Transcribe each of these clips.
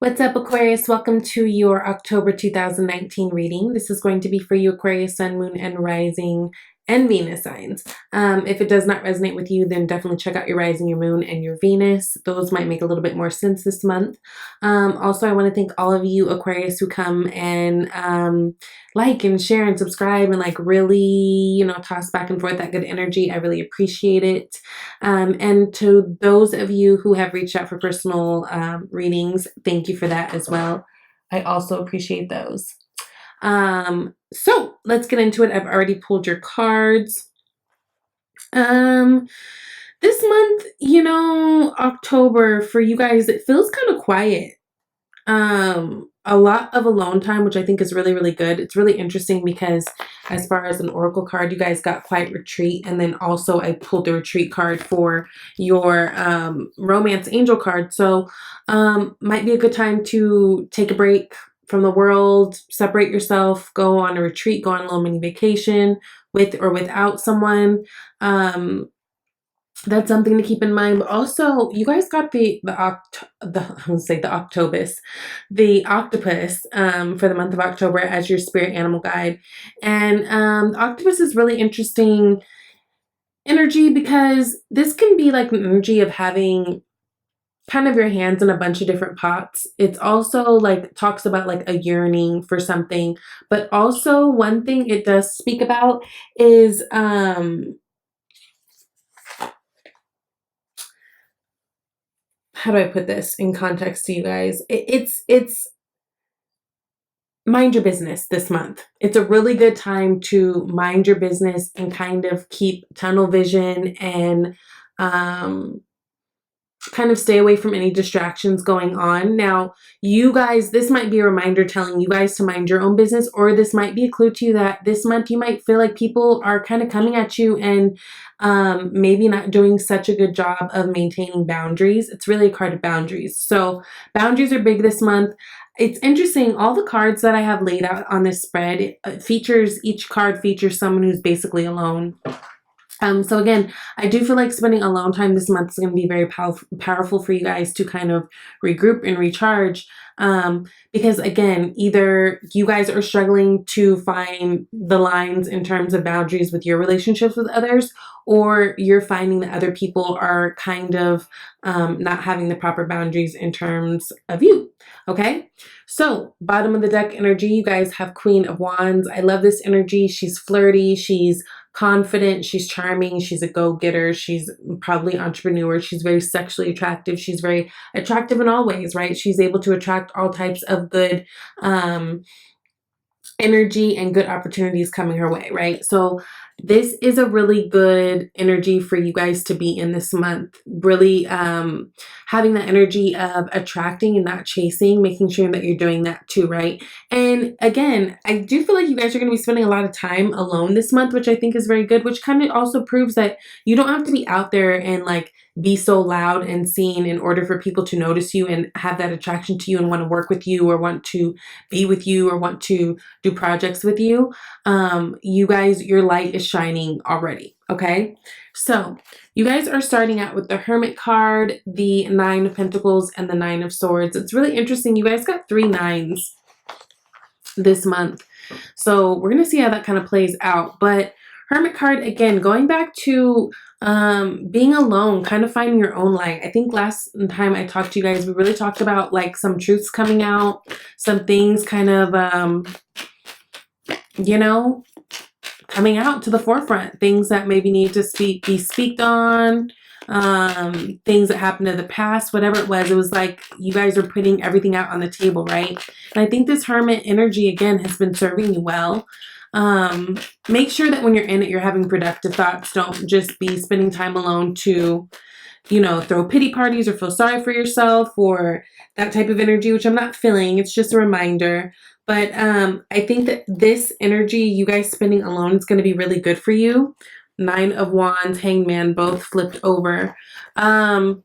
What's up, Aquarius? Welcome to your October 2019 reading. This is going to be for you, Aquarius, Sun, Moon, and Rising, and Venus signs. If it does not resonate with you, then definitely check out your Rising, your Moon, and your Venus. Those might make a little bit more sense this month. Also, I want to thank all of you, Aquarius, who come and like and share and subscribe and like really, toss back and forth that good energy. I really appreciate it. And to those of you who have reached out for personal readings, thank you for that as well. I also appreciate those. So let's get into it. I've already pulled your cards. This month, October for you guys, it feels kind of quiet. A lot of alone time, which I think is really, really good. It's really interesting because as far as an oracle card, you guys got Quiet Retreat, and then also I pulled the retreat card for your romance angel card. So might be a good time to take a break from the world, separate yourself, go on a retreat, go on a little mini vacation with or without someone. That's something to keep in mind. But also, you guys got the octopus for the month of October as your spirit animal guide. And the octopus is really interesting energy because this can be like an energy of having kind of your hands in a bunch of different pots. It's also like talks about like a yearning for something, but also one thing it does speak about is how do I put this in context to you guys? It's mind your business this month. It's a really good time to mind your business and kind of keep tunnel vision and kind of stay away from any distractions going on. Now, you guys, this might be a reminder telling you guys to mind your own business, or this might be a clue to you that this month you might feel like people are kind of coming at you and maybe not doing such a good job of maintaining boundaries. It's really a card of boundaries. So boundaries are big this month. It's interesting, all the cards that I have laid out on this spread, each card features someone who's basically alone. So again, I do feel like spending alone time this month is going to be very powerful for you guys to kind of regroup and recharge. Because again, either you guys are struggling to find the lines in terms of boundaries with your relationships with others, or you're finding that other people are kind of not having the proper boundaries in terms of you. Okay, so bottom of the deck energy, you guys have Queen of Wands. I love this energy. She's flirty. She's confident, she's charming, she's a go-getter, she's probably entrepreneur, she's very sexually attractive, she's very attractive in all ways, right? She's able to attract all types of good energy and good opportunities coming her way, right? So this is a really good energy for you guys to be in this month. Really having that energy of attracting and not chasing, making sure that you're doing that too, right? And again, I do feel like you guys are going to be spending a lot of time alone this month, which I think is very good, which kind of also proves that you don't have to be out there and like be so loud and seen in order for people to notice you and have that attraction to you and want to work with you or want to be with you or want to do projects with you. You guys, your light is shining already. Okay, so you guys are starting out with the Hermit card, the Nine of Pentacles, and the Nine of Swords. It's really interesting. You guys got 3 nines this month, so we're gonna see how that kind of plays out. But Hermit card, again, going back to being alone, kind of finding your own light. I think last time I talked to you guys, we really talked about like some truths coming out, some things kind of coming out to the forefront, things that maybe need to be speaked on, things that happened in the past, whatever it was like you guys are putting everything out on the table, right? And I think this Hermit energy, again, has been serving you well. Make sure that when you're in it, you're having productive thoughts. Don't just be spending time alone to, throw pity parties or feel sorry for yourself or that type of energy, which I'm not feeling. It's just a reminder. But I think that this energy, you guys spending alone, is going to be really good for you. 9 of Wands, Hangman, both flipped over. It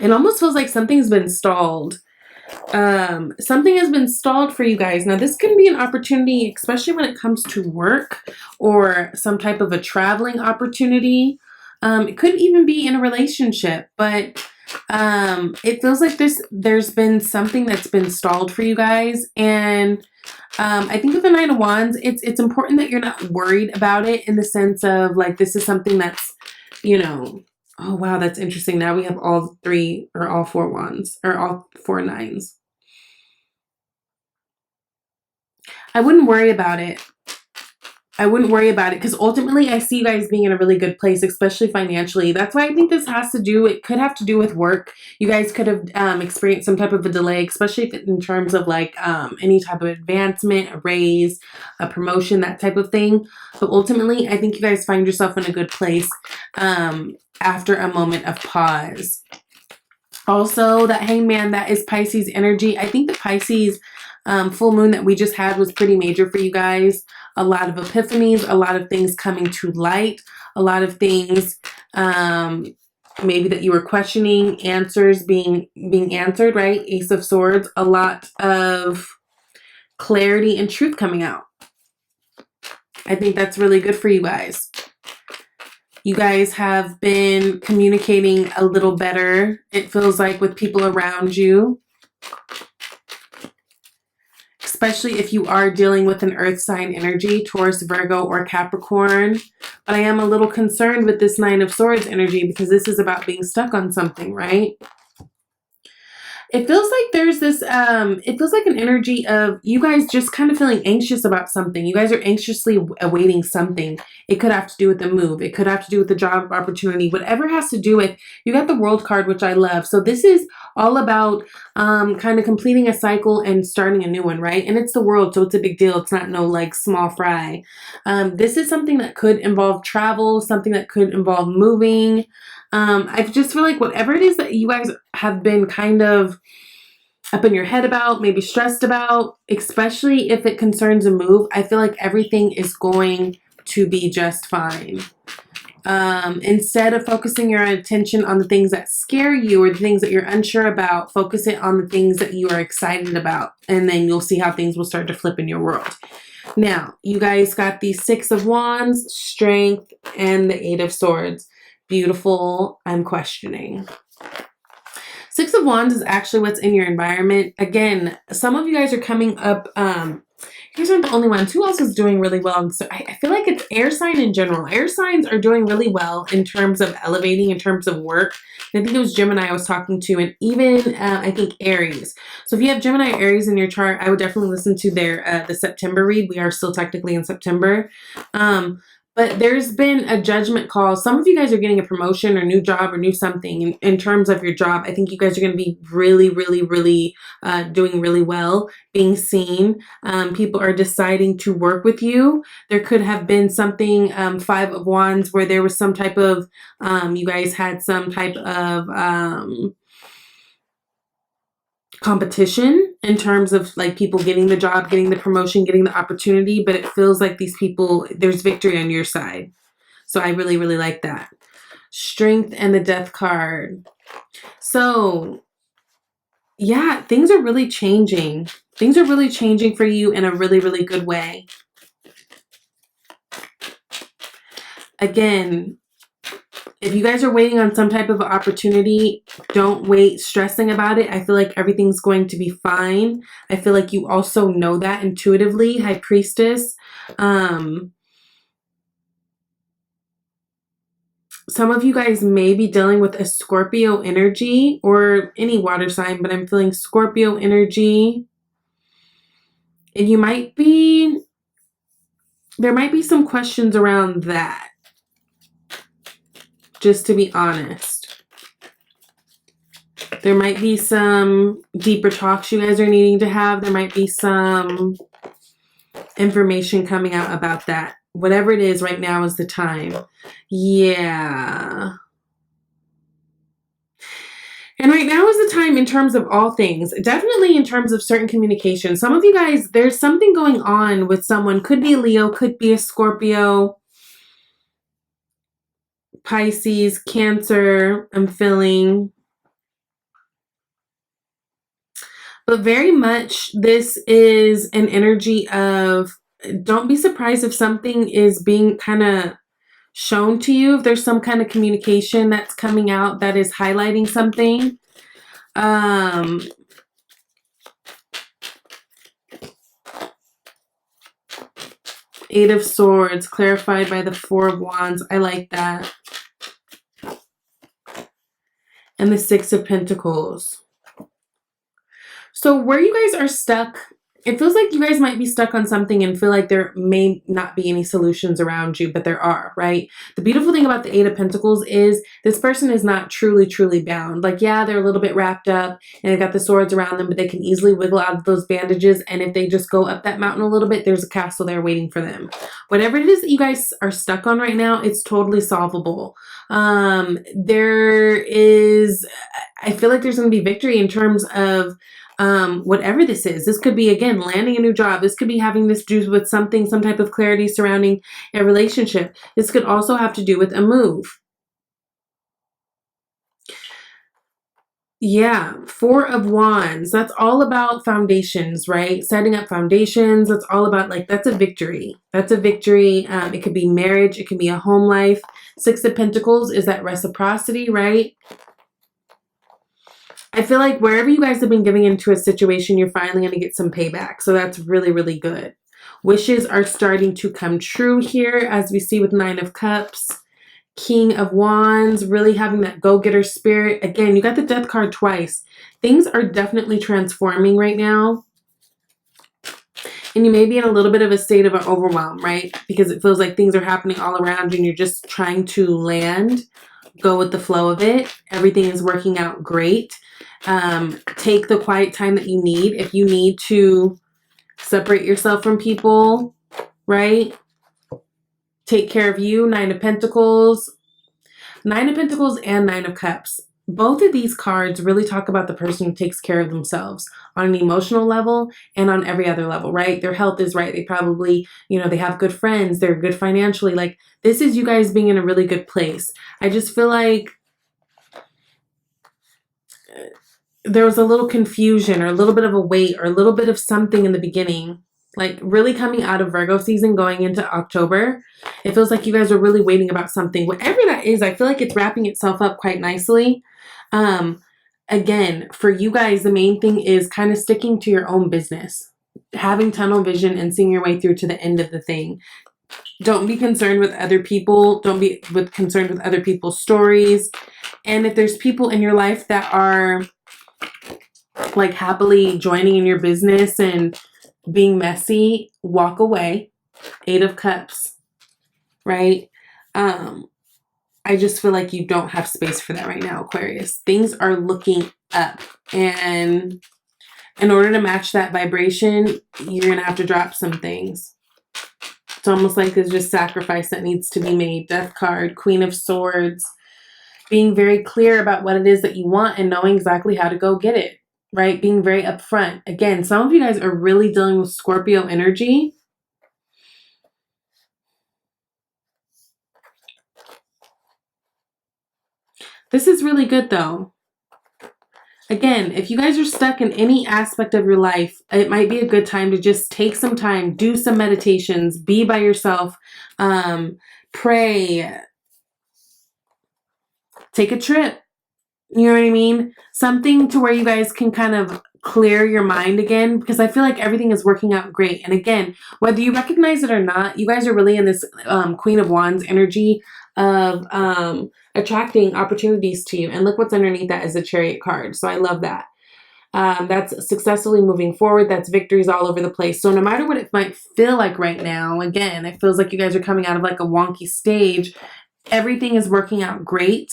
almost feels like something's been stalled. Something has been stalled for you guys. Now, this can be an opportunity, especially when it comes to work or some type of a traveling opportunity. It could even be in a relationship, but It feels like there's been something that's been stalled for you guys. And I think with the Nine of Wands, it's important that you're not worried about it, in the sense of like, this is something that's, you know, oh wow, that's interesting. Now we have all three or all four wands, or all four nines. I wouldn't worry about it. I wouldn't worry about it, because ultimately I see you guys being in a really good place, especially financially. That's why I think this has to do, it could have to do with work. You guys could have experienced some type of a delay, especially in terms of like any type of advancement, a raise, a promotion, that type of thing. But ultimately, I think you guys find yourself in a good place after a moment of pause. Also, that Hangman, that is Pisces energy. I think the Pisces full moon that we just had was pretty major for you guys. A lot of epiphanies, a lot of things coming to light, a lot of things maybe that you were questioning, answers being answered, right? Ace of Swords, a lot of clarity and truth coming out. I think that's really good for you guys. You guys have been communicating a little better, it feels like, with people around you. Especially if you are dealing with an earth sign energy, Taurus, Virgo, or Capricorn. But I am a little concerned with this Nine of Swords energy, because this is about being stuck on something, right? It feels like there's this, it feels like an energy of you guys just kind of feeling anxious about something. You guys are anxiously awaiting something. It could have to do with the move. It could have to do with the job opportunity. Whatever has to do with, you got the World card, which I love. So this is all about kind of completing a cycle and starting a new one, right? And it's the World, so it's a big deal. It's not no like small fry. This is something that could involve travel, something that could involve moving. I just feel like whatever it is that you guys have been kind of up in your head about, maybe stressed about, especially if it concerns a move, I feel like everything is going to be just fine. Instead of focusing your attention on the things that scare you or the things that you're unsure about, focus it on the things that you are excited about, and then you'll see how things will start to flip in your world. Now, you guys got the Six of Wands, Strength, and the Eight of Swords. Beautiful. I'm questioning. Six of Wands is actually what's in your environment. Again, some of you guys are coming up. You guys aren't the only ones. Who else is doing really well? So I feel like it's air sign in general. Air signs are doing really well in terms of elevating, in terms of work. And I think it was Gemini I was talking to, and even I think Aries. So if you have Gemini or Aries in your chart, I would definitely listen to their the September read. We are still technically in September. But there's been a judgment call. Some of you guys are getting a promotion or new job or new something in terms of your job. I think you guys are going to be really, really, really doing really well, being seen. People are deciding to work with you. There could have been something, Five of Wands, where there was some type of, you guys had some type of competition in terms of like people getting the job, getting the promotion, getting the opportunity, but it feels like these people, there's victory on your side. So I really, really like that. Strength and the Death card. So yeah, things are really changing. Things are really changing for you in a really, really good way. Again, if you guys are waiting on some type of opportunity, don't wait stressing about it. I feel like everything's going to be fine. I feel like you also know that intuitively, High Priestess. Some of you guys may be dealing with a Scorpio energy or any water sign, but I'm feeling Scorpio energy. And you might be, there might be some questions around that. Just to be honest. There might be some deeper talks you guys are needing to have. There might be some information coming out about that. Whatever it is, right now is the time. Yeah. And right now is the time in terms of all things. Definitely in terms of certain communication. Some of you guys, there's something going on with someone. Could be a Leo, could be a Scorpio, Pisces, Cancer, I'm feeling. But very much this is an energy of, don't be surprised if something is being kind of shown to you, if there's some kind of communication that's coming out that is highlighting something. Eight of Swords, clarified by the Four of Wands. I like that. And the Six of Pentacles. So where you guys are stuck, it feels like you guys might be stuck on something and feel like there may not be any solutions around you, but there are, right? The beautiful thing about the Eight of Pentacles is this person is not truly, truly bound. Like, yeah, they're a little bit wrapped up and they've got the swords around them, but they can easily wiggle out of those bandages. And if they just go up that mountain a little bit, there's a castle there waiting for them. Whatever it is that you guys are stuck on right now, it's totally solvable. There is, I feel like there's going to be victory in terms of whatever this is. This could be, again, landing a new job. This could be having this do with something, some type of clarity surrounding a relationship. This could also have to do with a move. Yeah, Four of Wands. That's all about foundations, right? Setting up foundations. That's all about, like, that's a victory. That's a victory. It could be marriage. It could be a home life. Six of Pentacles is that reciprocity, right? I feel like wherever you guys have been giving into a situation, you're finally going to get some payback. So that's really, really good. Wishes are starting to come true here, as we see with Nine of Cups. King of Wands, really having that go-getter spirit. Again, you got the Death card twice. Things are definitely transforming right now. And you may be in a little bit of a state of an overwhelm, right? Because it feels like things are happening all around you and you're just trying to land, go with the flow of it. Everything is working out great. Take the quiet time that you need. If you need to separate yourself from people, right? Take care of you. Nine of Pentacles. Nine of Pentacles and Nine of Cups. Both of these cards really talk about the person who takes care of themselves on an emotional level and on every other level, right? Their health is right. They probably, you know, they have good friends. They're good financially. Like, this is you guys being in a really good place. I just feel like there was a little confusion or a little bit of a wait or a little bit of something in the beginning, like really coming out of Virgo season going into October. It feels like you guys are really waiting about something. Whatever that is, I feel like it's wrapping itself up quite nicely. Again, for you guys, the main thing is kind of sticking to your own business, having tunnel vision and seeing your way through to the end of the thing. Don't be concerned with other people. Don't be concerned with other people's stories. And if there's people in your life that are like happily joining in your business and being messy, walk away. Eight of Cups, right? I just feel like you don't have space for that right now, Aquarius. Things are looking up, and in order to match that vibration, you're going to have to drop some things. It's almost like there's just sacrifice that needs to be made. Death card, Queen of Swords. Being very clear about what it is that you want and knowing exactly how to go get it, right? Being very upfront. Again, some of you guys are really dealing with Scorpio energy. This is really good though. Again, if you guys are stuck in any aspect of your life, it might be a good time to just take some time, do some meditations, be by yourself, pray, take a trip. You know what I mean? Something to where you guys can kind of clear your mind again, because I feel like everything is working out great. And again, whether you recognize it or not, you guys are really in this Queen of Wands energy of attracting opportunities to you. And look what's underneath that is the Chariot card. So I love that. That's successfully moving forward. That's victories all over the place. So no matter what it might feel like right now, again, it feels like you guys are coming out of like a wonky stage. Everything is working out great.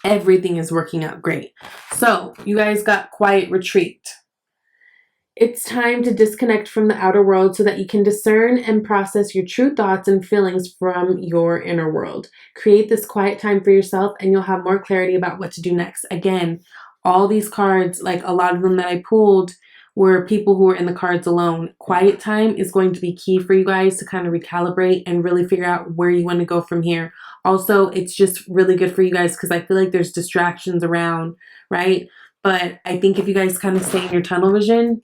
Everything is working out great. So you guys got quiet retreat. It's time to disconnect from the outer world so that you can discern and process your true thoughts and feelings from your inner world. Create this quiet time for yourself and you'll have more clarity about what to do next. Again, all these cards, like a lot of them that I pulled, were people who were in the cards alone. Quiet time is going to be key for you guys to kind of recalibrate and really figure out where you want to go from here. Also, it's just really good for you guys because I feel like there's distractions around, right? But I think if you guys kind of stay in your tunnel vision,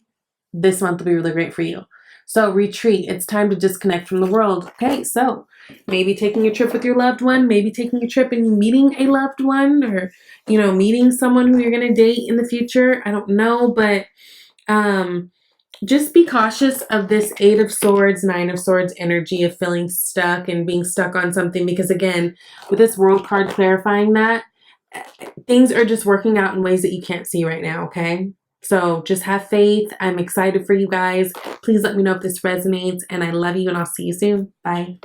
this month will be really great for you. So retreat. It's time to disconnect from the world. Okay, so maybe taking a trip with your loved one, maybe taking a trip and meeting a loved one, or, you know, meeting someone who you're going to date in the future. I don't know, but just be cautious of this Eight of Swords, Nine of Swords energy of feeling stuck and being stuck on something. Because again, with this World card clarifying that, things are just working out in ways that you can't see right now, okay? So just have faith. I'm excited for you guys. Please let me know if this resonates, and I love you, and I'll see you soon. Bye.